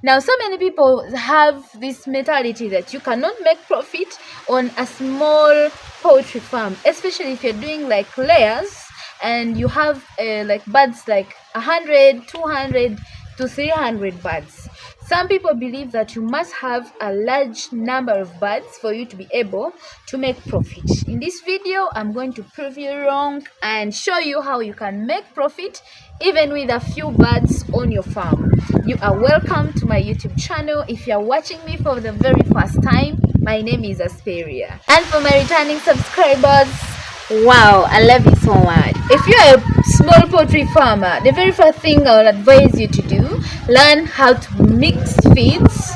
Now, so many people have this mentality that you cannot make profit on a small poultry farm, especially if you're doing like layers and you have like birds like 100, 200 to 300 birds. Some people believe that you must have a large number of birds for you to be able to make profit. In this video, I'm going to prove you wrong and show you how you can make profit even with a few birds on your farm. You are welcome to my YouTube channel. If you are watching me for the very first time, my name is Asperia. And for my returning subscribers, wow, I love you so much. If you're a small poultry farmer, the very first thing I will advise you to do, learn how to mix feeds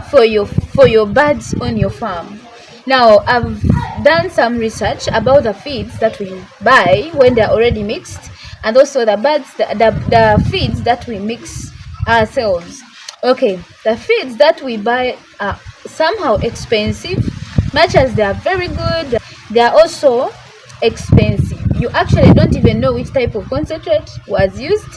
for your birds on your farm. Now, I've done some research about the feeds that we buy when they're already mixed, and also the feeds that we mix ourselves. Okay, the feeds that we buy are somehow expensive. Much as they are very good, they are also expensive. You actually don't even know which type of concentrate was used.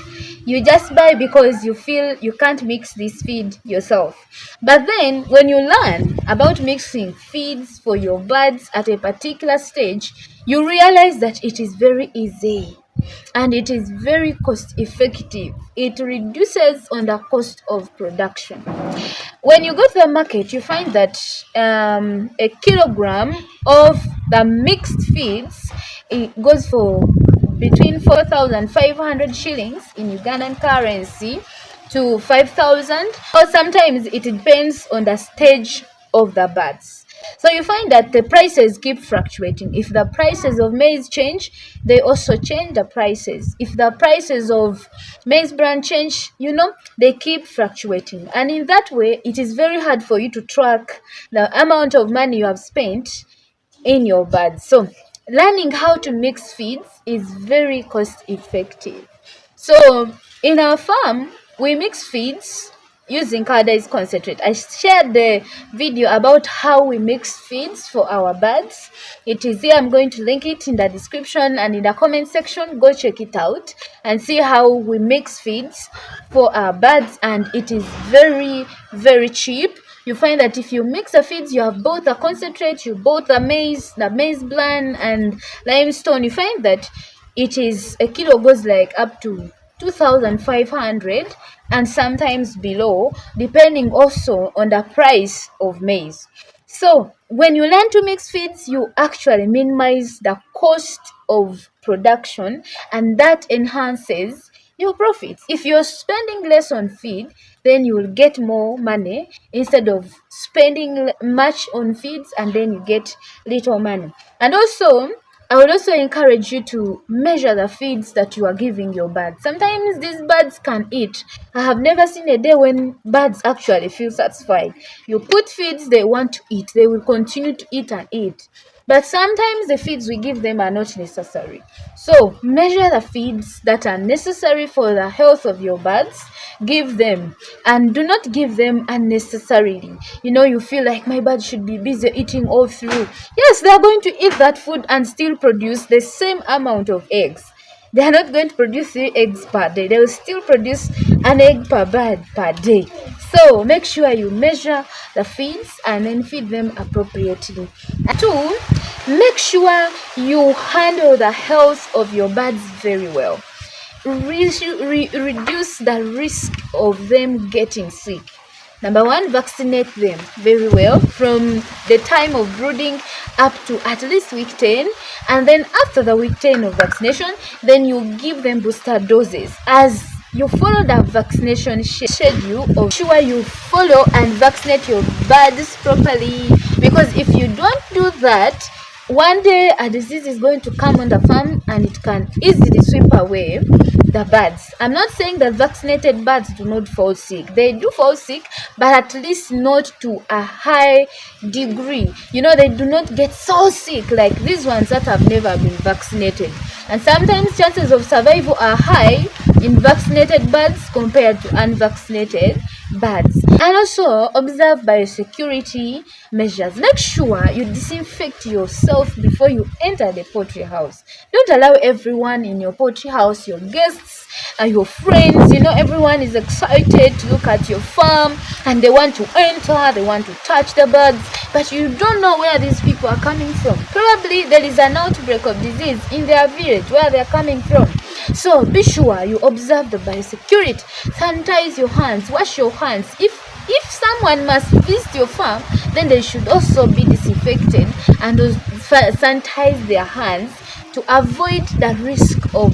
You just buy because you feel you can't mix this feed yourself. But then when you learn about mixing feeds for your birds at a particular stage, you realize that it is very easy and it is very cost effective. It reduces on the cost of production. When you go to the market, you find that a kilogram of the mixed feeds, it goes for between 4,500 shillings in Ugandan currency to 5,000, or sometimes it depends on the stage of the birds. So you find that the prices keep fluctuating. If the prices of maize change, they also change the prices. If the prices of maize bran change, they keep fluctuating. And in that way, it is very hard for you to track the amount of money you have spent in your birds. So learning how to mix feeds is very cost effective. So in our farm, we mix feeds using cowdaize concentrate. I shared the video about how we mix feeds for our birds. It is here. I'm going to link it in the description and in the comment section. Go check it out and see how we mix feeds for our birds, and it is very, very cheap. You find that if you mix the feeds, you have both the concentrate, you both the maize bran and limestone. You find that it is a kilo goes like up to 2,500 and sometimes below, depending also on the price of maize. So when you learn to mix feeds, you actually minimize the cost of production, and that enhances your profits. If you're spending less on feed, then you will get more money instead of spending much on feeds and then you get little money. And also, I would also encourage you to measure the feeds that you are giving your birds. Sometimes these birds can eat. I have never seen a day when birds actually feel satisfied. You put feeds, they want to eat. They will continue to eat and eat. But sometimes the feeds we give them are not necessary. So measure the feeds that are necessary for the health of your birds. Give them, and do not give them unnecessarily. You feel like my bird should be busy eating all through. Yes, they are going to eat that food and still produce the same amount of eggs. They are not going to produce 3 eggs per day. They will still produce an egg per bird per day. So make sure you measure the feeds and then feed them appropriately. And 2, make sure you handle the health of your birds very well. Reduce the risk of them getting sick. Number 1, vaccinate them very well from the time of brooding up to at least week 10, and then after the week 10 of vaccination, then you give them booster doses. As you follow the vaccination schedule, or sure you follow and vaccinate your birds properly, because if you don't do that, one day a disease is going to come on the farm and it can easily sweep away the birds. I'm not saying that vaccinated birds do not fall sick. They do fall sick, but at least not to a high degree. They do not get so sick like these ones that have never been vaccinated. And sometimes chances of survival are high in vaccinated birds compared to unvaccinated birds. And also observe biosecurity measures. Make sure you disinfect yourself before you enter the poultry house. Don't allow everyone in your poultry house, your guests and your friends, everyone is excited to look at your farm and they want to enter, they want to touch the birds, but you don't know where these people are coming from. Probably there is an outbreak of disease in their village where they are coming from. So be sure you observe the biosecurity. Sanitize your hands, wash your hands. If someone must visit your farm, then they should also be disinfected and sanitize their hands to avoid the risk of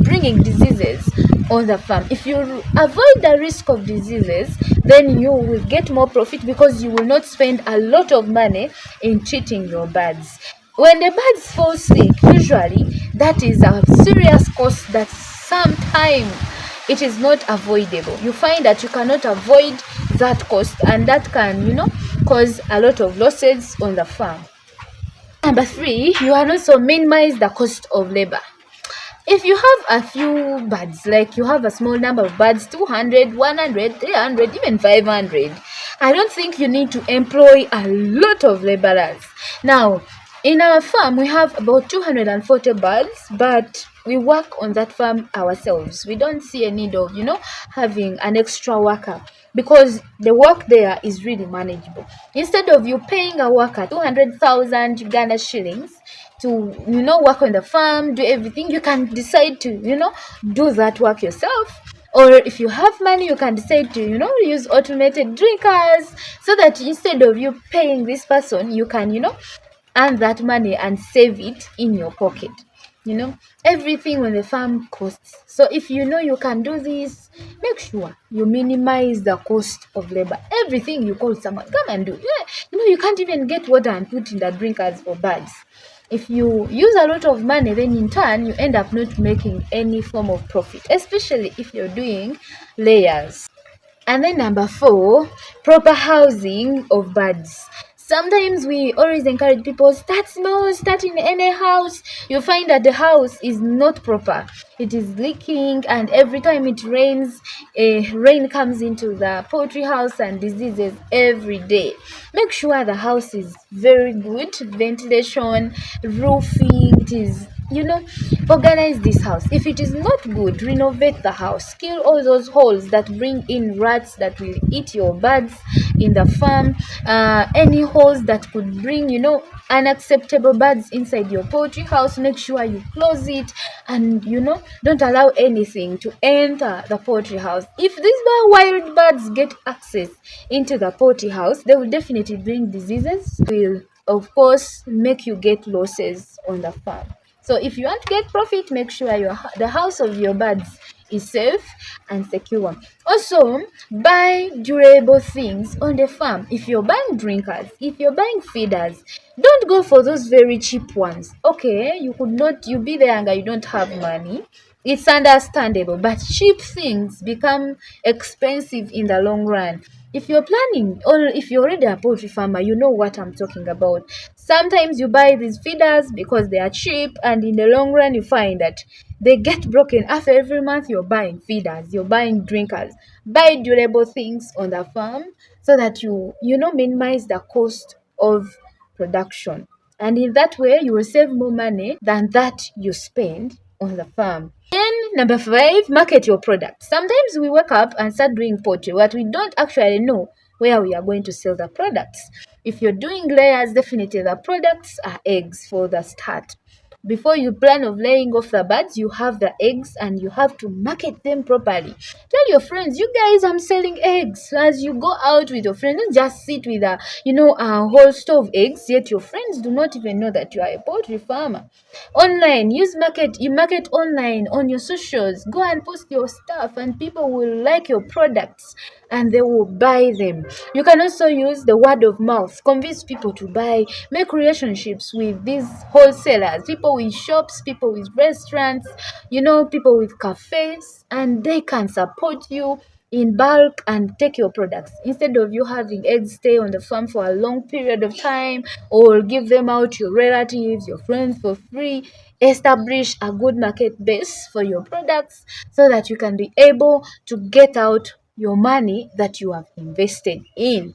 bringing diseases on the farm. If you avoid the risk of diseases, then you will get more profit because you will not spend a lot of money in treating your birds. When the birds fall sick, usually that is a serious cost that sometimes it is not avoidable. You find that you cannot avoid that cost, and that can, cause a lot of losses on the farm. Number 3, you can also minimize the cost of labor. If you have a few birds, like you have a small number of birds, 200, 100, 300, even 500, I don't think you need to employ a lot of laborers. Now, in our farm, we have about 240 birds, but we work on that farm ourselves. We don't see a need of, having an extra worker because the work there is really manageable. Instead of you paying a worker 200,000 Uganda shillings to, work on the farm, do everything, you can decide to, do that work yourself. Or if you have money, you can decide to, use automated drinkers so that instead of you paying this person, you can, earn that money and save it in your pocket. Everything on the farm costs. So if you can do this, make sure you minimize the cost of labor. Everything you call someone, come and do. Yeah, you can't even get water and put in the drinkers for birds. If you use a lot of money, then in turn you end up not making any form of profit, especially if you're doing layers. And then number 4, proper housing of birds. Sometimes we always encourage people, start small, start in any house. You find that the house is not proper. It is leaking, and every time it rains, rain comes into the poultry house and diseases every day. Make sure the house is very good, ventilation, roofing, it is, organize this house. If it is not good, renovate the house. Kill all those holes that bring in rats that will eat your birds in the farm. Any holes that could bring, unacceptable birds inside your poultry house, make sure you close it and, don't allow anything to enter the poultry house. If these wild birds get access into the poultry house, they will definitely bring diseases, will of course make you get losses on the farm. So if you want to get profit, make sure the house of your birds is safe and secure. Also, buy durable things on the farm. If you're buying drinkers, if you're buying feeders, don't go for those very cheap ones. Okay, you be there and you don't have money. It's understandable, but cheap things become expensive in the long run. If you're planning, or if you're already a poultry farmer, you know what I'm talking about. Sometimes you buy these feeders because they are cheap, and in the long run you find that they get broken. After every month you're buying feeders, you're buying drinkers. Buy durable things on the farm so that you minimize the cost of production, and in that way you will save more money than that you spend on the farm. Then number 5, market your product. Sometimes we wake up and start doing poultry, but we don't actually know where we are going to sell the products. If you're doing layers, definitely the products are eggs for the start. Before you plan of laying off the birds, you have the eggs and you have to market them properly. Tell your friends, you guys, I'm selling eggs. As you go out with your friends, don't just sit with a whole store of eggs, yet your friends do not even know that you are a poultry farmer. Online, you market online on your socials. Go and post your stuff and people will like your products and they will buy them. You can also use the word of mouth, convince people to buy, make relationships with these wholesalers, people with shops, people with restaurants, people with cafes, and they can support you in bulk and take your products instead of you having eggs stay on the farm for a long period of time, or give them out to your relatives, your friends for free. Establish a good market base for your products so that you can be able to get out your money that you have invested in.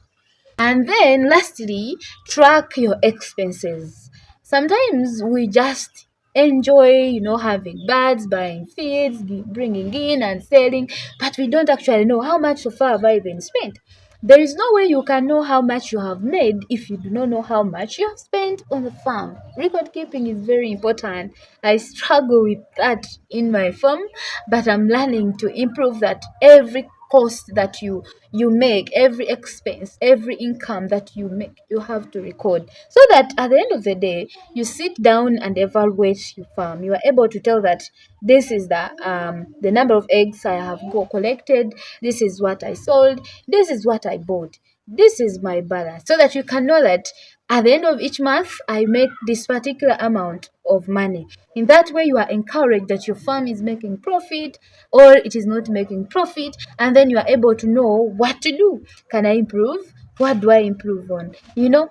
And then lastly, track your expenses. Sometimes we just enjoy, having birds, buying feeds, bringing in and selling, but we don't actually know how much so far have I even spent. There is no way you can know how much you have made if you do not know how much you have spent on the farm. Record keeping is very important. I struggle with that in my farm, but I'm learning to improve that. Every cost that you make, every expense, every income that you make, you have to record, so that at the end of the day you sit down and evaluate your farm. You are able to tell that this is the number of eggs I have collected, this is what I sold, this is what I bought, this is my balance, so that you can know that at the end of each month I make this particular amount of money. In that way you are encouraged that your farm is making profit or it is not making profit, and then you are able to know what to do. Can I improve? What do I improve on?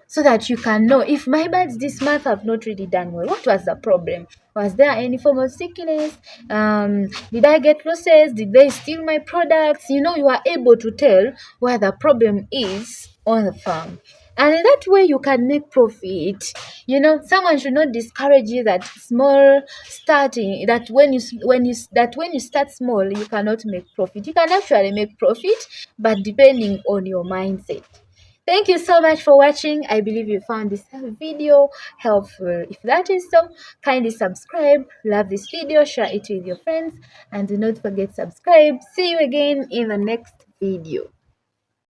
So that you can know, if my birds this month have not really done well, what was the problem? Was there any form of sickness? Did I get losses? Did they steal my products? You are able to tell where the problem is on the farm. And in that way you can make profit. Someone should not discourage you that small starting, that when you start small you cannot make profit. You can actually make profit, but depending on your mindset. Thank you so much for watching. I believe you found this video helpful. If that is so, kindly subscribe, love this video, share it with your friends, and do not forget subscribe. See you again in the next video.